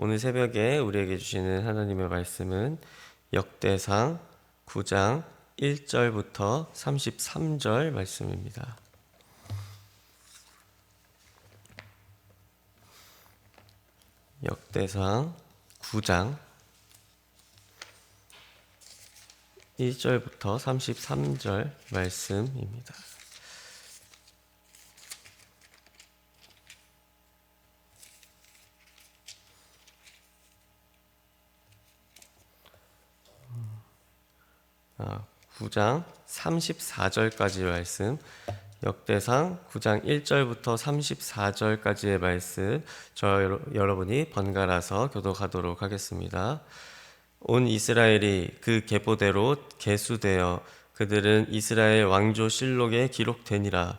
오늘 새벽에 우리에게 주시는 하나님의 말씀은 역대상 9장 1절부터 33절 말씀입니다. 역대상 9장 1절부터 33절 말씀입니다. 아, 9장 34절까지 말씀, 역대상 9장 1절부터 34절까지의 말씀, 여러분이 번갈아서 교독하도록 하겠습니다. 온 이스라엘이 그 계보대로 계수되어 그들은 이스라엘 왕조 실록에 기록되니라.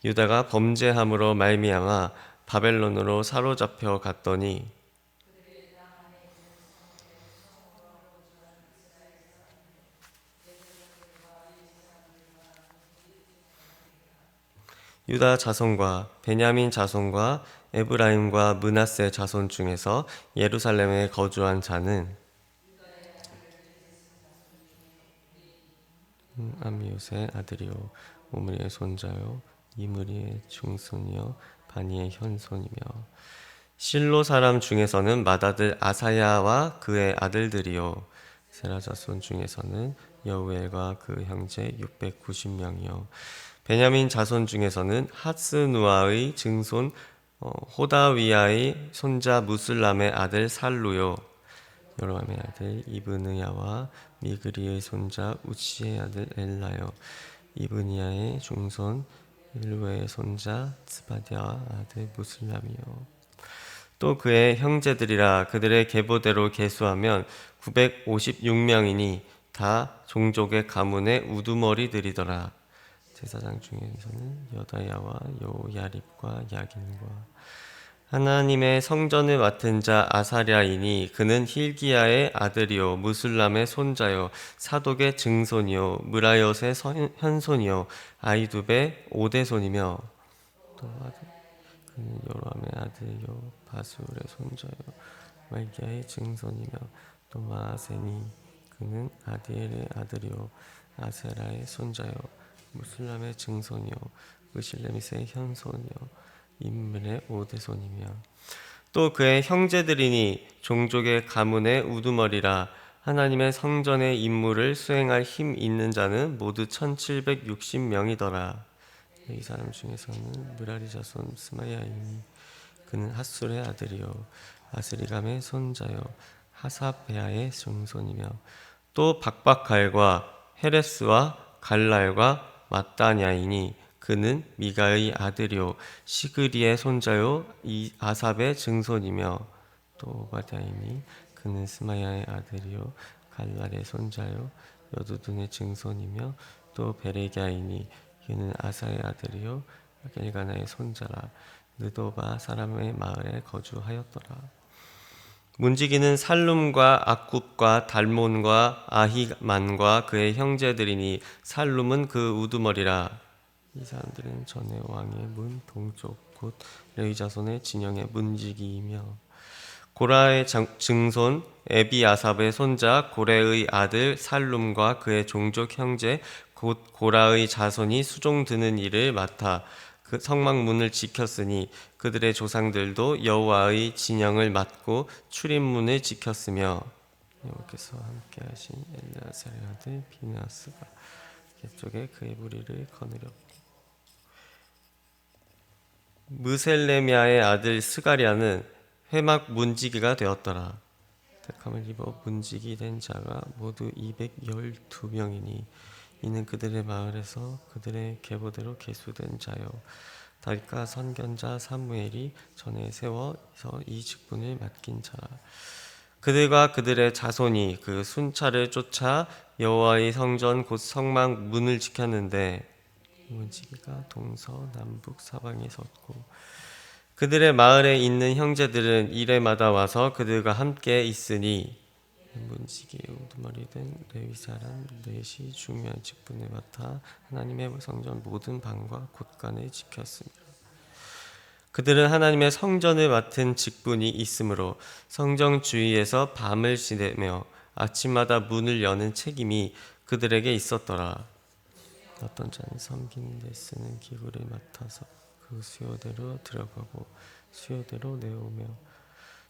유다가 범죄함으로 말미암아 바벨론으로 사로잡혀 갔더니 유다 자손과 베냐민 자손과 에브라임과 므낫세 자손 중에서 예루살렘에 거주한 자는 암미우스의 아들이요 오므리의 손자요 이므리의 중손이요 바니의 현손이며 실로 사람 중에서는 맏아들 아사야와 그의 아들들이요 세라 자손 중에서는 여우엘과 그 형제 690명이요 베냐민 자손 중에서는 하스누아의 증손 호다위야의 손자 무슬람의 아들 살루요 여로함의 아들 이브느야와 미그리의 손자 우치의 아들 엘라요 이브니야의 중손 일루의 손자 스바디아와 아들 무슬람이요 또 그의 형제들이라 그들의 계보대로 계수하면 956명이니 다 종족의 가문의 우두머리들이더라. 제사장 중에서는 여다야와 요야립과 야긴과 하나님의 성전을 맡은 자 아사랴이니 그는 힐기야의 아들이요 무슬람의 손자요 사독의 증손이요 무라옅의 현손이요 아이두베의 오대손이며 또 그는 여로함의 아들이요 바술의 손자요 말기야의 증손이며 또 마아세니 그는 아디엘의 아들이요 아세라의 손자요 무슬람의 증손이요 으실레밋의 현손이요 임물의 오대손이며 또 그의 형제들이니 종족의 가문의 우두머리라 하나님의 성전의 임무를 수행할 힘 있는 자는 모두 1760명이더라. 이 사람 중에서는 무라리 자손 스마야이니 그는 핫술의 아들이요 아스리감의 손자요 하사베아의 증손이며 또 박박갈과 헤레스와 갈랄과 마따냐이니 그는 미가의 아들이요 시그리의 손자요 아삽의 증손이며 또 오바댜이니 그는 스마야의 아들이요 갈랄의 손자요 여두둔의 증손이며 또 베레갸이니 그는 아사의 아들이요 엘가나의 손자라 느도바 사람의 마을에 거주하였더라. 문지기는 살룸과 악굽과 달몬과 아히만과 그의 형제들이니 살룸은 그 우두머리라. 이 사람들은 전에 왕의 문 동쪽 곧 레위 자손의 진영의 문지기이며 고라의 증손 에비아삽의 손자 고레의 아들 살룸과 그의 종족 형제 곧 고라의 자손이 수종 드는 일을 맡아 그 성막문을 지켰으니 그들의 조상들도 여호와의 진영을 맡고 출입문을 지켰으며 여호와께서 함께하신 엘르아살의 아들 비느하스가 옛쪽에 그의 무리를 거느렸고 무셀레미아의 아들 스가리아는 회막 문지기가 되었더라. 택함을 입어 문지기 된 자가 모두 212명이니 이는 그들의 마을에서 그들의 계보대로 계수된 자요 다윗과 선견자 사무엘이 전에 세워서 이 직분을 맡긴 자라. 그들과 그들의 자손이 그 순찰을 쫓아 여호와의 성전 곧 성막 문을 지켰는데 문지기가 동서 남북 사방에 섰고 그들의 마을에 있는 형제들은 이레마다 와서 그들과 함께 있으니 문지기의 우두머리 된 레위 사람 넷이 중요한 직분을 맡아 하나님의 성전 모든 방과 곳간을 지켰습니다. 그들은 하나님의 성전을 맡은 직분이 있으므로 성전 주위에서 밤을 지내며 아침마다 문을 여는 책임이 그들에게 있었더라. 어떤 자는 섬기는 데 쓰는 기구를 맡아서 그 수요대로 들어가고 수요대로 내오며,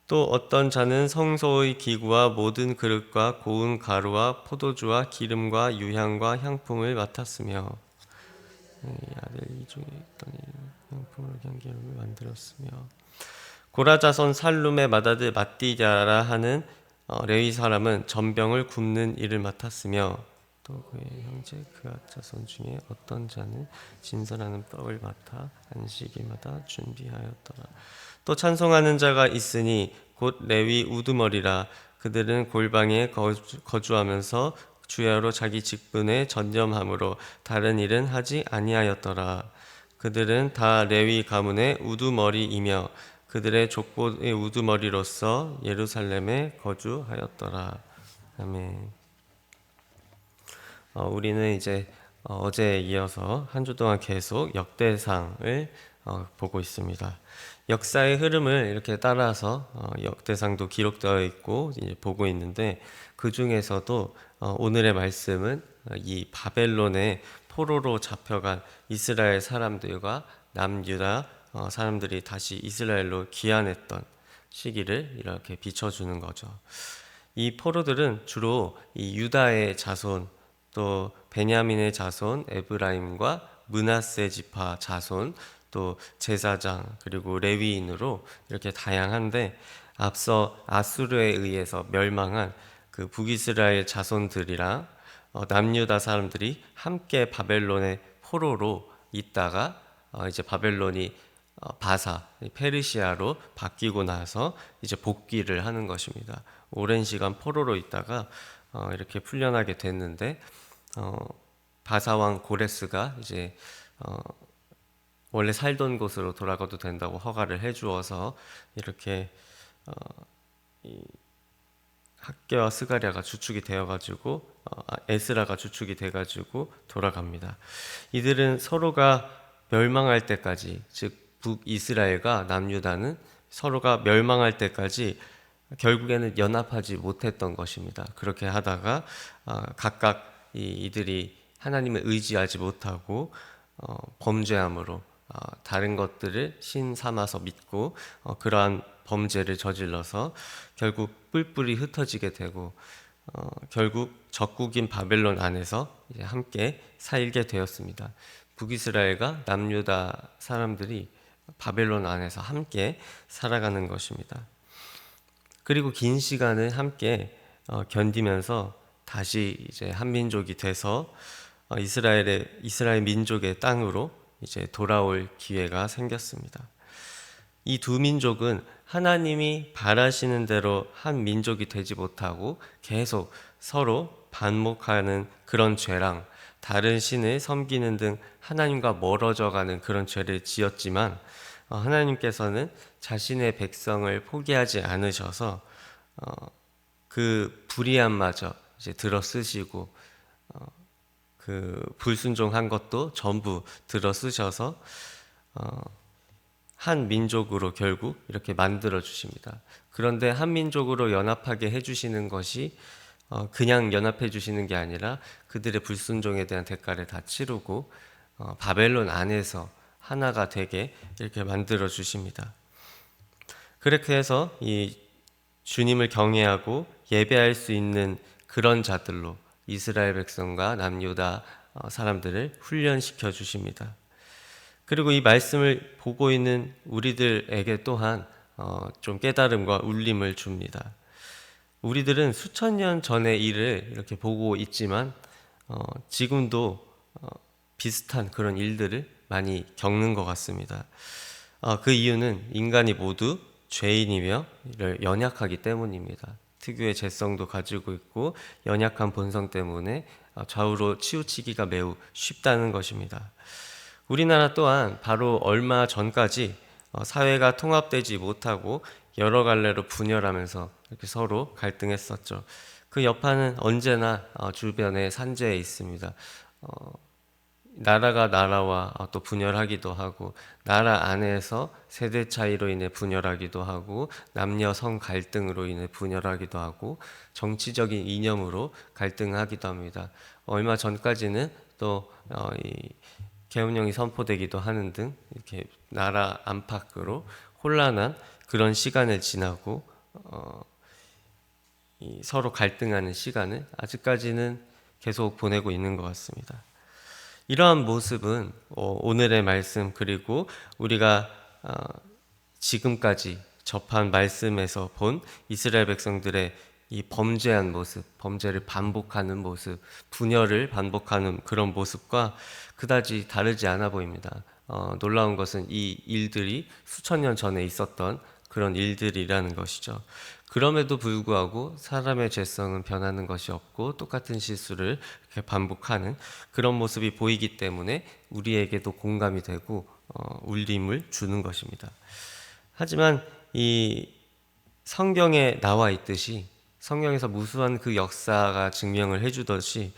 또 어떤 자는 성소의 기구와 모든 그릇과 고운 가루와 포도주와 기름과 유향과 향품을 맡았으며, 이 아들 이중에 있더니 향품으로 향기름을 만들었으며, 고라 자손 살룸의 맏아들 마띠자라 하는 레위 사람은 전병을 굽는 일을 맡았으며, 또 그의 형제 그앗 자손 중에 어떤 자는 진설하는 떡을 맡아 안식일마다 준비하였더라. 또 찬송하는 자가 있으니 곧 레위 우두머리라. 그들은 골방에 거주하면서 주야로 자기 직분에 전념함으로 다른 일은 하지 아니하였더라. 그들은 다 레위 가문의 우두머리이며 그들의 족보의 우두머리로서 예루살렘에 거주하였더라. 아멘. 우리는 이제 어제에 이어서 한 주 동안 계속 역대상을 보고 있습니다. 역사의 흐름을 이렇게 따라서 역대상도 기록되어 있고 이제 보고 있는데, 그 중에서도 오늘의 말씀은 이 바벨론의 포로로 잡혀간 이스라엘 사람들과 남유다 사람들이 다시 이스라엘로 귀환했던 시기를 이렇게 비춰주는 거죠. 이 포로들은 주로 이 유다의 자손, 또 베냐민의 자손 에브라임과 므낫세 지파 자손, 또 제사장, 그리고 레위인으로 이렇게 다양한데, 앞서 아수르에 의해서 멸망한 그 북이스라엘 자손들이랑 남유다 사람들이 함께 바벨론의 포로로 있다가 이제 바벨론이 바사, 페르시아로 바뀌고 나서 이제 복귀를 하는 것입니다. 오랜 시간 포로로 있다가 이렇게 풀려나게 됐는데, 바사왕 고레스가 이제 원래 살던 곳으로 돌아가도 된다고 허가를 해주어서 이렇게 이 학개와 스가랴가 주축이 되어가지고 에스라가 주축이 돼가지고 돌아갑니다. 이들은 서로가 멸망할 때까지, 즉 북이스라엘과 남유다는 서로가 멸망할 때까지 결국에는 연합하지 못했던 것입니다. 그렇게 하다가 각각 이들이 하나님을 의지하지 못하고 범죄함으로 다른 것들을 신 삼아서 믿고 그러한 범죄를 저질러서 결국 뿔뿔이 흩어지게 되고 결국 적국인 바벨론 안에서 이제 함께 살게 되었습니다. 북이스라엘과 남유다 사람들이 바벨론 안에서 함께 살아가는 것입니다. 그리고 긴 시간을 함께 견디면서 다시 이제 한 민족이 돼서 이스라엘 민족의 땅으로 이제 돌아올 기회가 생겼습니다. 이 두 민족은 하나님이 바라시는 대로 한 민족이 되지 못하고 계속 서로 반목하는 그런 죄랑 다른 신을 섬기는 등 하나님과 멀어져가는 그런 죄를 지었지만, 하나님께서는 자신의 백성을 포기하지 않으셔서 그 불의함마저 이제 들어 쓰시고 그 불순종한 것도 전부 들어 쓰셔서 한 민족으로 결국 이렇게 만들어 주십니다. 그런데 한 민족으로 연합하게 해주시는 것이 그냥 연합해 주시는 게 아니라 그들의 불순종에 대한 대가를 다 치르고 바벨론 안에서 하나가 되게 이렇게 만들어 주십니다. 그렇게 해서 이 주님을 경외하고 예배할 수 있는 그런 자들로 이스라엘 백성과 남유다 사람들을 훈련시켜 주십니다. 그리고 이 말씀을 보고 있는 우리들에게 또한 좀 깨달음과 울림을 줍니다. 우리들은 수천 년 전의 일을 이렇게 보고 있지만 지금도 비슷한 그런 일들을 많이 겪는 것 같습니다. 그 이유는 인간이 모두 죄인이며 연약하기 때문입니다. 특유의 죄성도 가지고 있고 연약한 본성 때문에 좌우로 치우치기가 매우 쉽다는 것입니다. 우리나라 또한 바로 얼마 전까지 사회가 통합되지 못하고 여러 갈래로 분열하면서 이렇게 서로 갈등했었죠. 그 여파는 언제나 주변에 산재해 있습니다. 나라가 나라와 또 분열하기도 하고, 나라 안에서 세대 차이로 인해 분열하기도 하고, 남녀 성 갈등으로 인해 분열하기도 하고, 정치적인 이념으로 갈등하기도 합니다. 얼마 전까지는 또 이 계엄령이 선포되기도 하는 등 이렇게 나라 안팎으로 혼란한 그런 시간을 지나고 서로 갈등하는 시간을 아직까지는 계속 보내고 있는 것 같습니다. 이러한 모습은 오늘의 말씀, 그리고 우리가 지금까지 접한 말씀에서 본 이스라엘 백성들의 이 범죄한 모습, 범죄를 반복하는 모습, 분열을 반복하는 그런 모습과 그다지 다르지 않아 보입니다. 놀라운 것은 이 일들이 수천 년 전에 있었던 그런 일들이라는 것이죠. 그럼에도 불구하고 사람의 죄성은 변하는 것이 없고 똑같은 실수를 이렇게 반복하는 그런 모습이 보이기 때문에 우리에게도 공감이 되고 울림을 주는 것입니다. 하지만 이 성경에 나와 있듯이, 성경에서 무수한 그 역사가 증명을 해주듯이,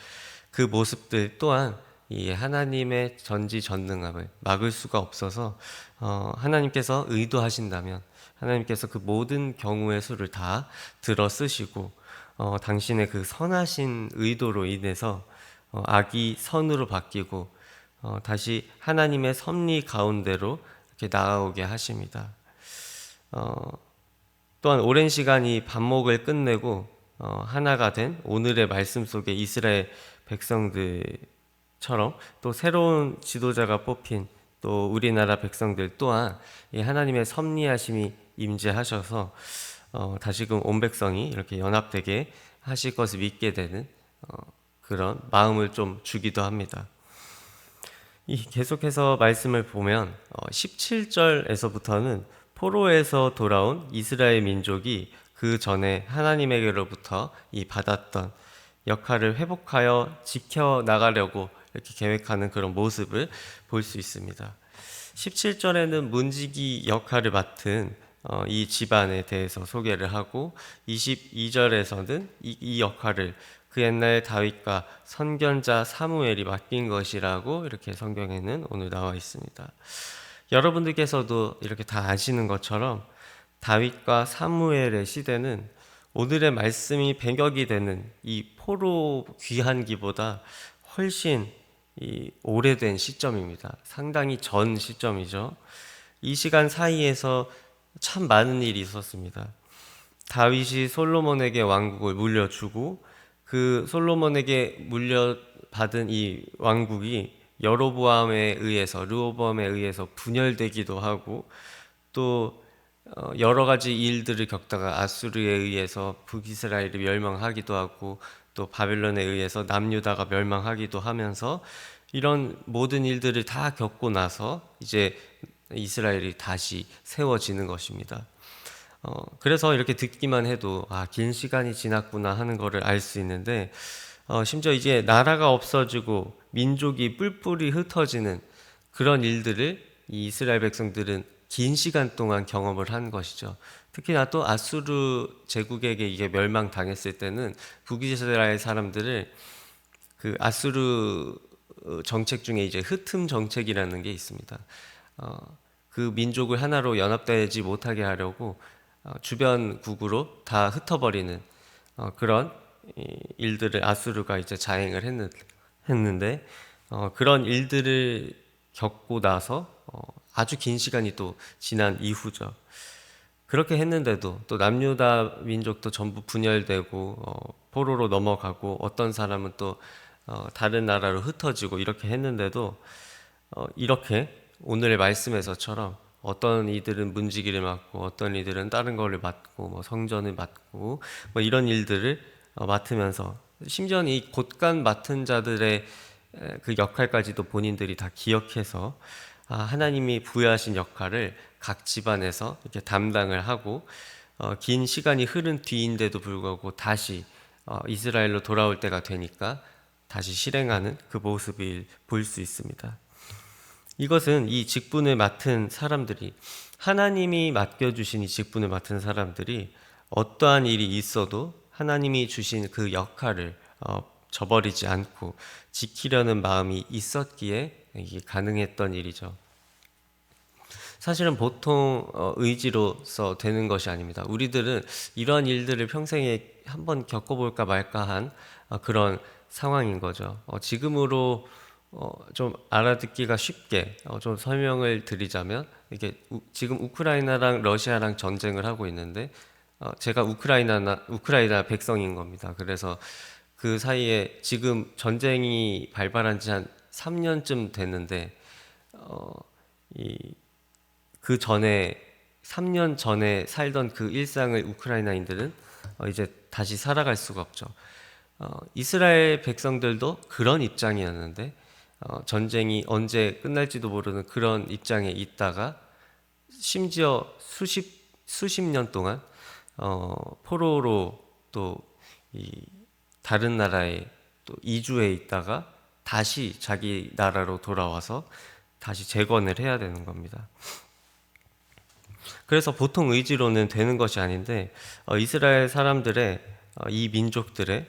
그 모습들 또한 이 하나님의 전지전능함을 막을 수가 없어서 하나님께서 의도하신다면 하나님께서 그 모든 경우의 수를 다 들어 쓰시고 당신의 그 선하신 의도로 인해서 악이 선으로 바뀌고 다시 하나님의 섭리 가운데로 이렇게 나아오게 하십니다. 또한 오랜 시간이 반목을 끝내고 하나가 된 오늘의 말씀 속에 이스라엘 백성들처럼 또 새로운 지도자가 뽑힌 또 우리나라 백성들 또한 이 하나님의 섭리하심이 임재하셔서 다시금 온 백성이 이렇게 연합되게 하실 것을 믿게 되는 그런 마음을 좀 주기도 합니다. 계속해서 말씀을 보면 17절에서부터는 포로에서 돌아온 이스라엘 민족이 그 전에 하나님에게로부터 이 받았던 역할을 회복하여 지켜나가려고 이렇게 계획하는 그런 모습을 볼 수 있습니다. 17절에는 문지기 역할을 맡은 이 집안에 대해서 소개를 하고 22절에서는 이 역할을 그 옛날 다윗과 선견자 사무엘이 맡긴 것이라고 이렇게 성경에는 오늘 나와 있습니다. 여러분들께서도 이렇게 다 아시는 것처럼 다윗과 사무엘의 시대는 오늘의 말씀이 배경이 되는 이 포로 귀환기보다 훨씬 오래된 시점입니다. 상당히 전 시점이죠. 이 시간 사이에서 참 많은 일이 있었습니다. 다윗이 솔로몬에게 왕국을 물려주고 그 솔로몬에게 물려받은 이 왕국이 여로보암에 의해서, 르호보암에 의해서 분열되기도 하고 또 여러 가지 일들을 겪다가 아수르에 의해서 북이스라엘이 멸망하기도 하고 또 바벨론에 의해서 남유다가 멸망하기도 하면서 이런 모든 일들을 다 겪고 나서 이제 이스라엘이 다시 세워지는 것입니다. 그래서 이렇게 듣기만 해도 긴 시간이 지났구나 하는 것을 알 수 있는데 심지어 이제 나라가 없어지고 민족이 뿔뿔이 흩어지는 그런 일들을 이 이스라엘 백성들은 긴 시간 동안 경험을 한 것이죠. 특히나 또 아수르 제국에게 이게 멸망당했을 때는 북이스라엘 사람들을 그 아수르 정책 중에 이제 흩음 정책이라는 게 있습니다. 그 민족을 하나로 연합되지 못하게 하려고 주변국으로 다 흩어버리는 그런 일들을 아수르가 이제 자행을 했는데 그런 일들을 겪고 나서 아주 긴 시간이 또 지난 이후죠. 그렇게 했는데도 또 남유다 민족도 전부 분열되고 포로로 넘어가고 어떤 사람은 또 다른 나라로 흩어지고 이렇게 했는데도 이렇게 오늘의 말씀에서처럼 어떤 이들은 문지기를 맡고 어떤 이들은 다른 거를 맡고 뭐 성전을 맡고 뭐 이런 일들을 맡으면서 심지어는 이 곳간 맡은 자들의 그 역할까지도 본인들이 다 기억해서 하나님이 부여하신 역할을 각 집안에서 이렇게 담당을 하고 긴 시간이 흐른 뒤인데도 불구하고 다시 이스라엘로 돌아올 때가 되니까 다시 실행하는 그 모습을 볼 수 있습니다. 이것은 이 직분을 맡은 사람들이, 하나님이 맡겨주신 이 직분을 맡은 사람들이 어떠한 일이 있어도 하나님이 주신 그 역할을 저버리지 않고 지키려는 마음이 있었기에 이게 가능했던 일이죠. 사실은 보통 의지로서 되는 것이 아닙니다. 우리들은 이러한 일들을 평생에 한번 겪어볼까 말까한 그런 상황인 거죠. 지금으로 좀 알아듣기가 쉽게 좀 설명을 드리자면, 이게 지금 우크라이나랑 러시아랑 전쟁을 하고 있는데, 제가 우크라이나 백성인 겁니다. 그래서 그 사이에 지금 전쟁이 발발한 지 한 3년쯤 됐는데, 그 전에 3년 전에 살던 그 일상을 우크라이나인들은 이제 다시 살아갈 수가 없죠. 이스라엘 백성들도 그런 입장이었는데, 전쟁이 언제 끝날지도 모르는 그런 입장에 있다가 심지어 수십 년 동안 포로로 또 이 다른 나라에 또 이주해 있다가 다시 자기 나라로 돌아와서 다시 재건을 해야 되는 겁니다. 그래서 보통 의지로는 되는 것이 아닌데, 이스라엘 사람들의 이 민족들의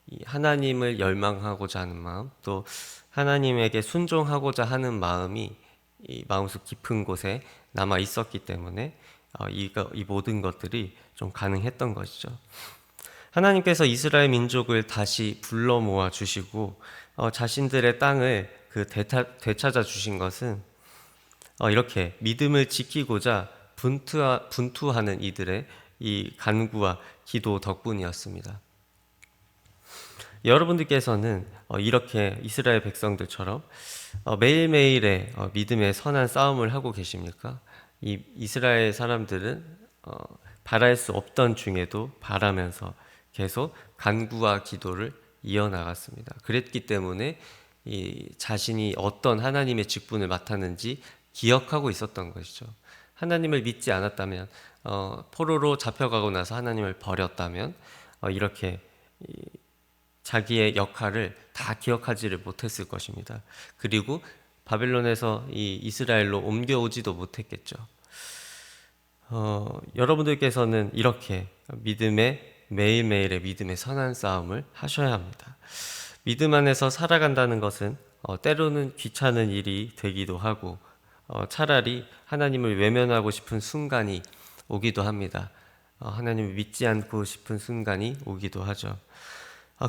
이 하나님을 열망하고자 하는 마음, 또 하나님에게 순종하고자 하는 마음이 이 마음속 깊은 곳에 남아 있었기 때문에 이 모든 것들이 좀 가능했던 것이죠. 하나님께서 이스라엘 민족을 다시 불러 모아 주시고 자신들의 땅을 되찾아 주신 것은 이렇게 믿음을 지키고자 분투하는 이들의 이 간구와 기도 덕분이었습니다. 여러분들께서는 이렇게 이스라엘 백성들처럼 매일매일의 믿음의 선한 싸움을 하고 계십니까? 이 이스라엘 사람들은 바랄 수 없던 중에도 바라면서 계속 간구와 기도를 이어나갔습니다. 그랬기 때문에 이 자신이 어떤 하나님의 직분을 맡았는지 기억하고 있었던 것이죠. 하나님을 믿지 않았다면, 포로로 잡혀가고 나서 하나님을 버렸다면 이렇게 자기의 역할을 다 기억하지를 못했을 것입니다. 그리고 바벨론에서 이 이스라엘로 옮겨오지도 못했겠죠. 여러분들께서는 이렇게 매일매일의 믿음의 선한 싸움을 하셔야 합니다. 믿음 안에서 살아간다는 것은 때로는 귀찮은 일이 되기도 하고, 차라리 하나님을 외면하고 싶은 순간이 오기도 합니다. 하나님을 믿지 않고 싶은 순간이 오기도 하죠.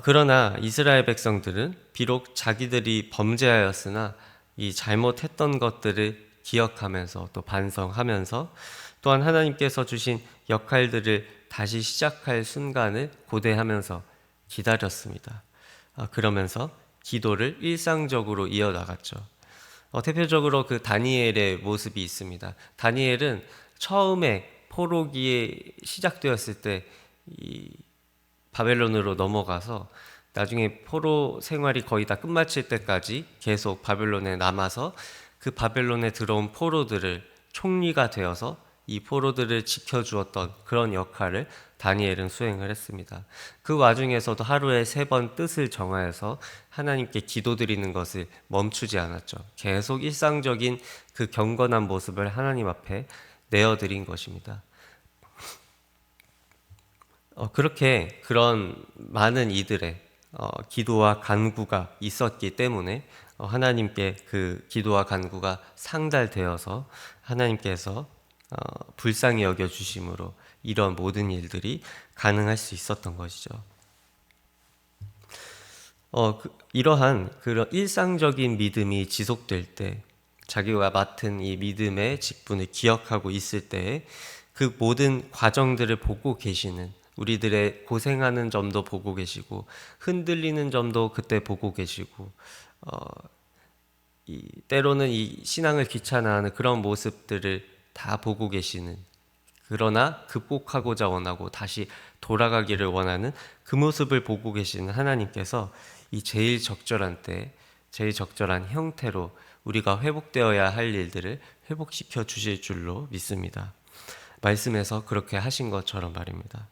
그러나 이스라엘 백성들은 비록 자기들이 범죄하였으나 이 잘못했던 것들을 기억하면서 또 반성하면서 또한 하나님께서 주신 역할들을 다시 시작할 순간을 고대하면서 기다렸습니다. 그러면서 기도를 일상적으로 이어나갔죠. 대표적으로 그 다니엘의 모습이 있습니다. 다니엘은 처음에 포로기에 시작되었을 때 이 바벨론으로 넘어가서 나중에 포로 생활이 거의 다 끝마칠 때까지 계속 바벨론에 남아서 그 바벨론에 들어온 포로들을 총리가 되어서 이 포로들을 지켜주었던 그런 역할을 다니엘은 수행을 했습니다. 그 와중에서도 하루에 3번 뜻을 정하여서 하나님께 기도드리는 것을 멈추지 않았죠. 계속 일상적인 그 경건한 모습을 하나님 앞에 내어드린 것입니다. 그렇게 그런 많은 이들의 기도와 간구가 있었기 때문에 하나님께 그 기도와 간구가 상달되어서 하나님께서 불쌍히 여겨주심으로 이런 모든 일들이 가능할 수 있었던 것이죠. 이러한 그런 일상적인 믿음이 지속될 때, 자기가 맡은 이 믿음의 직분을 기억하고 있을 때 그 모든 과정들을 보고 계시는, 우리들의 고생하는 점도 보고 계시고 흔들리는 점도 그때 보고 계시고 때로는 이 신앙을 귀찮아하는 그런 모습들을 다 보고 계시는, 그러나 극복하고자 원하고 다시 돌아가기를 원하는 그 모습을 보고 계시는 하나님께서 이 제일 적절한 때, 제일 적절한 형태로 우리가 회복되어야 할 일들을 회복시켜 주실 줄로 믿습니다. 말씀에서 그렇게 하신 것처럼 말입니다.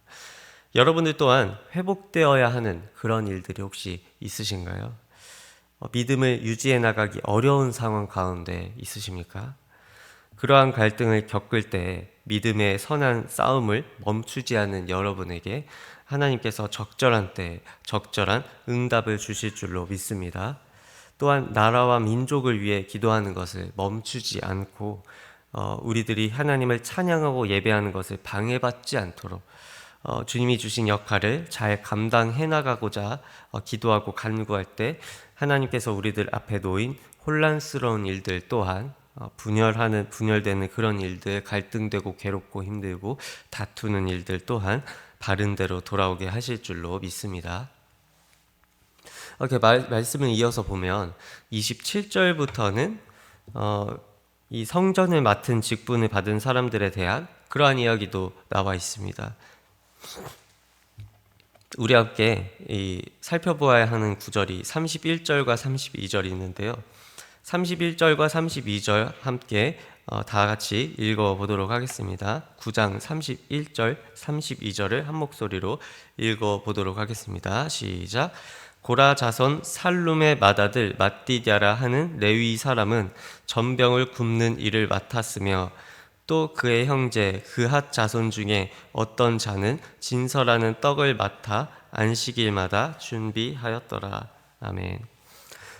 여러분들 또한 회복되어야 하는 그런 일들이 혹시 있으신가요? 믿음을 유지해 나가기 어려운 상황 가운데 있으십니까? 그러한 갈등을 겪을 때 믿음의 선한 싸움을 멈추지 않는 여러분에게 하나님께서 적절한 때에 적절한 응답을 주실 줄로 믿습니다. 또한 나라와 민족을 위해 기도하는 것을 멈추지 않고 우리들이 하나님을 찬양하고 예배하는 것을 방해받지 않도록 주님이 주신 역할을 잘 감당해 나가고자 기도하고 간구할 때 하나님께서 우리들 앞에 놓인 혼란스러운 일들 또한 분열되는 그런 일들, 갈등되고 괴롭고 힘들고 다투는 일들 또한 바른 대로 돌아오게 하실 줄로 믿습니다. 이렇게 말씀을 이어서 보면 27절부터는 이 성전을 맡은 직분을 받은 사람들에 대한 그러한 이야기도 나와 있습니다. 우리 함께 살펴보아야 하는 구절이 31절과 32절이 있는데요. 31절과 32절 함께 다 같이 읽어보도록 하겠습니다. 9장 31절, 32절을 한 목소리로 읽어보도록 하겠습니다. 시작. 고라 자손 살룸의 맏아들 맏디디아라 하는 레위 사람은 전병을 굽는 일을 맡았으며 또 그의 형제 그핫 자손 중에 어떤 자는 진설하는 떡을 맡아 안식일마다 준비하였더라. 아멘.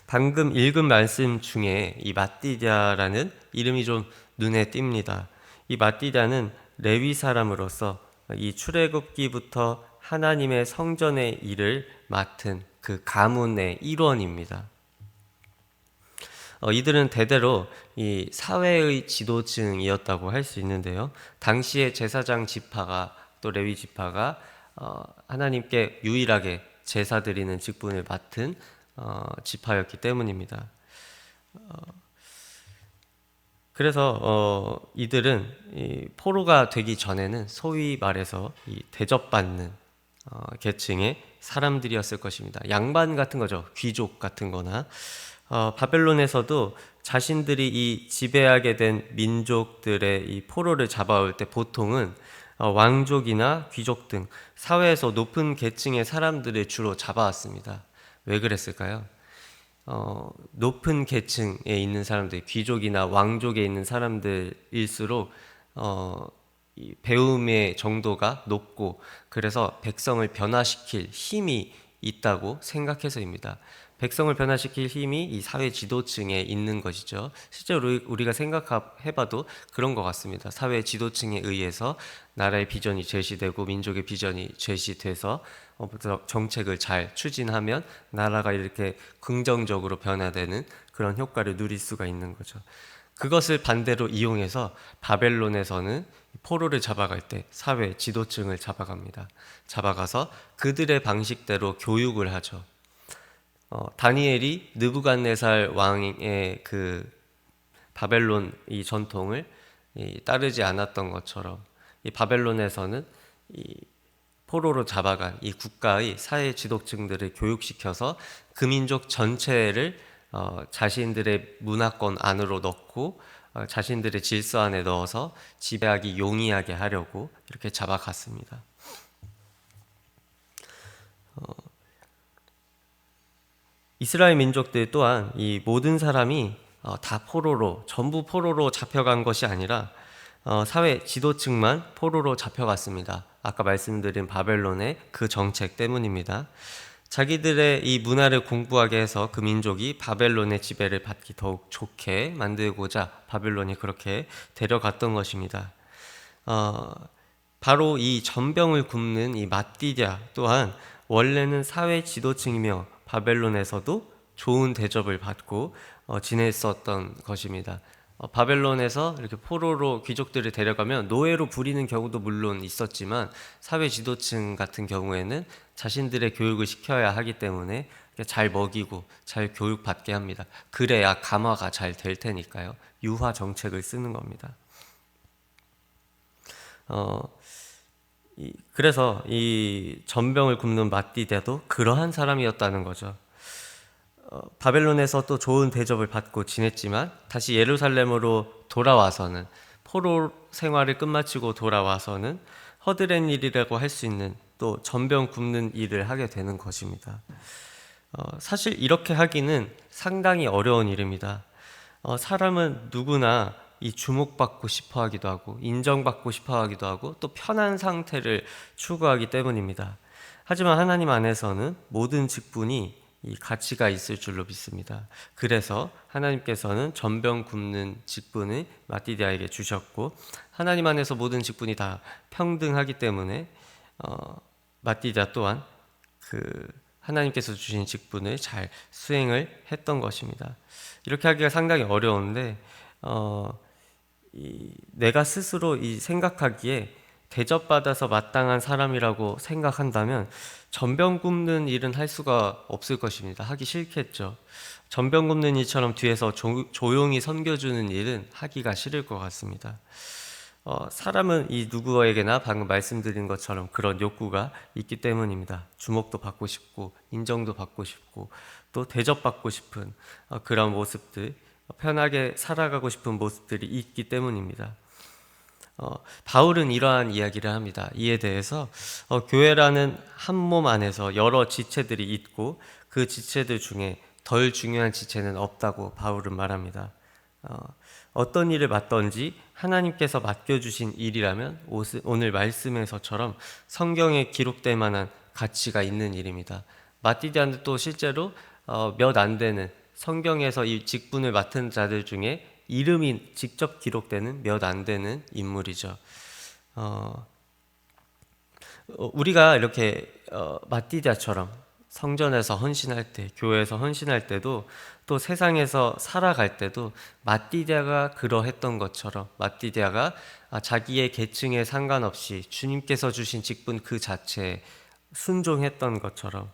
방금 읽은 말씀 중에 이 맏디디아라는 이름이 좀 눈에 띕니다. 이 맏디디아는 레위 사람으로서 이 출애굽기부터 하나님의 성전의 일을 맡은 그 가문의 일원입니다. 이들은 대대로 이 사회의 지도층이었다고 할 수 있는데요. 당시의 제사장 지파가 또 레위 지파가 하나님께 유일하게 제사 드리는 직분을 맡은 지파였기 때문입니다. 그래서 이들은 포로가 되기 전에는 소위 말해서 대접받는 계층의 사람들이었을 것입니다. 양반 같은 거죠. 귀족 같은 거나 바벨론에서도 자신들이 이 지배하게 된 민족들의 이 포로를 잡아올 때 보통은 왕족이나 귀족 등 사회에서 높은 계층의 사람들을 주로 잡아왔습니다. 왜 그랬을까요? 높은 계층에 있는 사람들, 귀족이나 왕족에 있는 사람들일수록 이 배움의 정도가 높고 그래서 백성을 변화시킬 힘이 있다고 생각해서입니다. 백성을 변화시킬 힘이 이 사회 지도층에 있는 것이죠. 실제로 우리가 생각해봐도 그런 것 같습니다. 사회 지도층에 의해서 나라의 비전이 제시되고 민족의 비전이 제시돼서 정책을 잘 추진하면 나라가 이렇게 긍정적으로 변화되는 그런 효과를 누릴 수가 있는 거죠. 그것을 반대로 이용해서 바벨론에서는 포로를 잡아갈 때 사회 지도층을 잡아갑니다. 잡아가서 그들의 방식대로 교육을 하죠. 다니엘이 느부갓네살 왕의 그 바벨론 이 전통을 따르지 않았던 것처럼 이 바벨론에서는 이 포로로 잡아간 이 국가의 사회 지도층들을 교육시켜서 그 민족 전체를 자신들의 문화권 안으로 넣고 자신들의 질서 안에 넣어서 지배하기 용이하게 하려고 이렇게 잡아갔습니다. 이스라엘 민족들 또한 이 모든 사람이 다 전부 포로로 잡혀간 것이 아니라 사회 지도층만 포로로 잡혀갔습니다. 아까 말씀드린 바벨론의 그 정책 때문입니다. 자기들의 이 문화를 공부하게 해서 그 민족이 바벨론의 지배를 받기 더욱 좋게 만들고자 바벨론이 그렇게 데려갔던 것입니다. 바로 이 전병을 굽는 이 맏디디아 또한 원래는 사회 지도층이며 바벨론에서도 좋은 대접을 받고 지냈었던 것입니다. 바벨론에서 이렇게 포로로 귀족들을 데려가면 노예로 부리는 경우도 물론 있었지만 사회 지도층 같은 경우에는 자신들의 교육을 시켜야 하기 때문에 잘 먹이고 잘 교육받게 합니다. 그래야 감화가 잘 될 테니까요. 유화 정책을 쓰는 겁니다. 그래서 이 전병을 굽는 맏디디아도 그러한 사람이었다는 거죠. 바벨론에서 또 좋은 대접을 받고 지냈지만 다시 예루살렘으로 돌아와서는 포로 생활을 끝마치고 돌아와서는 허드렛 일이라고 할 수 있는 또 전병 굽는 일을 하게 되는 것입니다. 사실 이렇게 하기는 상당히 어려운 일입니다. 사람은 누구나 이 주목받고 싶어 하기도 하고 인정받고 싶어 하기도 하고 또 편한 상태를 추구하기 때문입니다. 하지만 하나님 안에서는 모든 직분이 이 가치가 있을 줄로 믿습니다. 그래서 하나님께서는 전병 굽는 직분을 마띠디아에게 주셨고 하나님 안에서 모든 직분이 다 평등하기 때문에 마띠디아 또한 그 하나님께서 주신 직분을 잘 수행을 했던 것입니다. 이렇게 하기가 상당히 어려운데 내가 스스로 이 생각하기에 대접받아서 마땅한 사람이라고 생각한다면 전병 굽는 일은 할 수가 없을 것입니다. 하기 싫겠죠. 전병 굽는 일처럼 뒤에서 조용히 섬겨주는 일은 하기가 싫을 것 같습니다. 사람은 이 누구에게나 방금 말씀드린 것처럼 그런 욕구가 있기 때문입니다. 주목도 받고 싶고 인정도 받고 싶고 또 대접받고 싶은 그런 모습들, 편하게 살아가고 싶은 모습들이 있기 때문입니다. 바울은 이러한 이야기를 합니다. 이에 대해서 교회라는 한 몸 안에서 여러 지체들이 있고 그 지체들 중에 덜 중요한 지체는 없다고 바울은 말합니다. 어떤 일을 맡던지 하나님께서 맡겨주신 일이라면 오늘 말씀에서처럼 성경에 기록될 만한 가치가 있는 일입니다. 마띠디아는 또 실제로 몇 안 되는 성경에서 이 직분을 맡은 자들 중에 이름이 직접 기록되는 몇 안 되는 인물이죠. 우리가 이렇게 마띠디아처럼 성전에서 헌신할 때, 교회에서 헌신할 때도 또 세상에서 살아갈 때도 마띠디아가 그러했던 것처럼 마띠디아가 자기의 계층에 상관없이 주님께서 주신 직분 그 자체에 순종했던 것처럼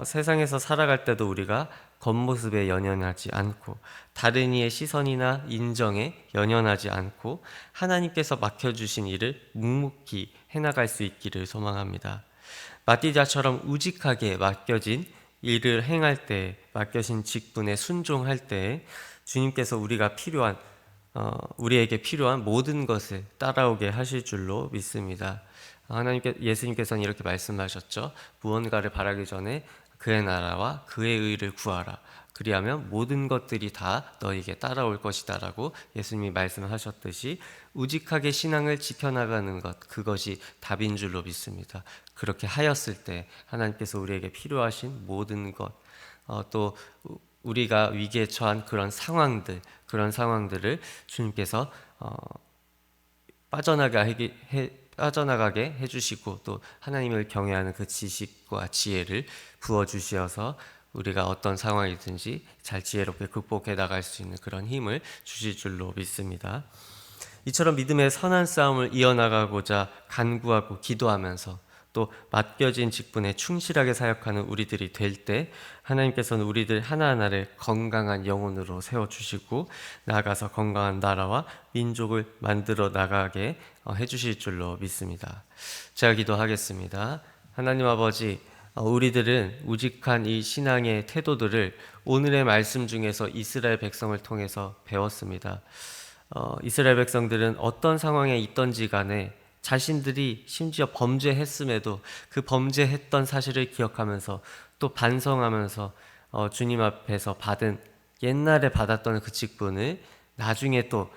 세상에서 살아갈 때도 우리가 겉모습에 연연하지 않고 다른 이의 시선이나 인정에 연연하지 않고 하나님께서 맡겨주신 일을 묵묵히 해나갈 수 있기를 소망합니다. 마띠디아처럼 우직하게 맡겨진 일을 행할 때, 맡겨진 직분에 순종할 때 주님께서 우리에게 필요한 모든 것을 따라오게 하실 줄로 믿습니다. 예수님께서는 이렇게 말씀하셨죠. 무언가를 바라기 전에 그의 나라와 그의 의를 구하라. 그리하면 모든 것들이 다 너에게 따라올 것이다 라고 예수님이 말씀하셨듯이 우직하게 신앙을 지켜나가는 것, 그것이 답인 줄로 믿습니다. 그렇게 하였을 때 하나님께서 우리에게 필요하신 모든 것, 또 우리가 위기에 처한 그런 상황들을 주님께서 빠져나가게 해주시고 또 하나님을 경외하는 그 지식과 지혜를 부어주시어서 우리가 어떤 상황이든지 잘 지혜롭게 극복해 나갈 수 있는 그런 힘을 주실 줄로 믿습니다. 이처럼 믿음의 선한 싸움을 이어나가고자 간구하고 기도하면서 또 맡겨진 직분에 충실하게 사역하는 우리들이 될 때 하나님께서는 우리들 하나하나를 건강한 영혼으로 세워주시고 나아가서 건강한 나라와 민족을 만들어 나가게 해주실 줄로 믿습니다. 제가 기도하겠습니다. 하나님 아버지, 우리들은 우직한 이 신앙의 태도들을 오늘의 말씀 중에서 이스라엘 백성을 통해서 배웠습니다. 이스라엘 백성들은 어떤 상황에 있던지 간에 자신들이 심지어 범죄했음에도 그 범죄했던 사실을 기억하면서 또 반성하면서 주님 앞에서 옛날에 받았던 그 직분을 나중에 또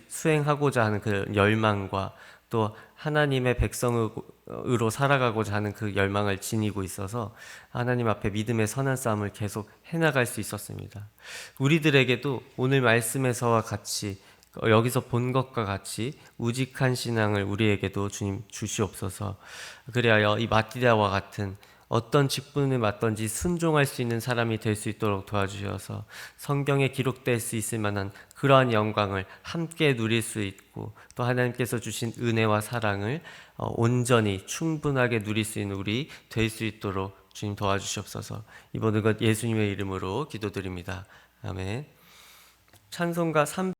수행하고자 하는 그 열망과 또 하나님의 백성으로 살아가고자 하는 그 열망을 지니고 있어서 하나님 앞에 믿음의 선한 싸움을 계속 해나갈 수 있었습니다. 우리들에게도 오늘 말씀에서와 같이 여기서 본 것과 같이 우직한 신앙을 우리에게도 주님 주시옵소서. 그리하여 이 마띠디아와 같은 어떤 직분을 맡던지 순종할 수 있는 사람이 될 수 있도록 도와주셔서 성경에 기록될 수 있을 만한 그러한 영광을 함께 누릴 수 있고 또 하나님께서 주신 은혜와 사랑을 온전히 충분하게 누릴 수 있는 우리 될 수 있도록 주님 도와주시옵소서. 이 모든 것 예수님의 이름으로 기도드립니다. 아멘. 찬송가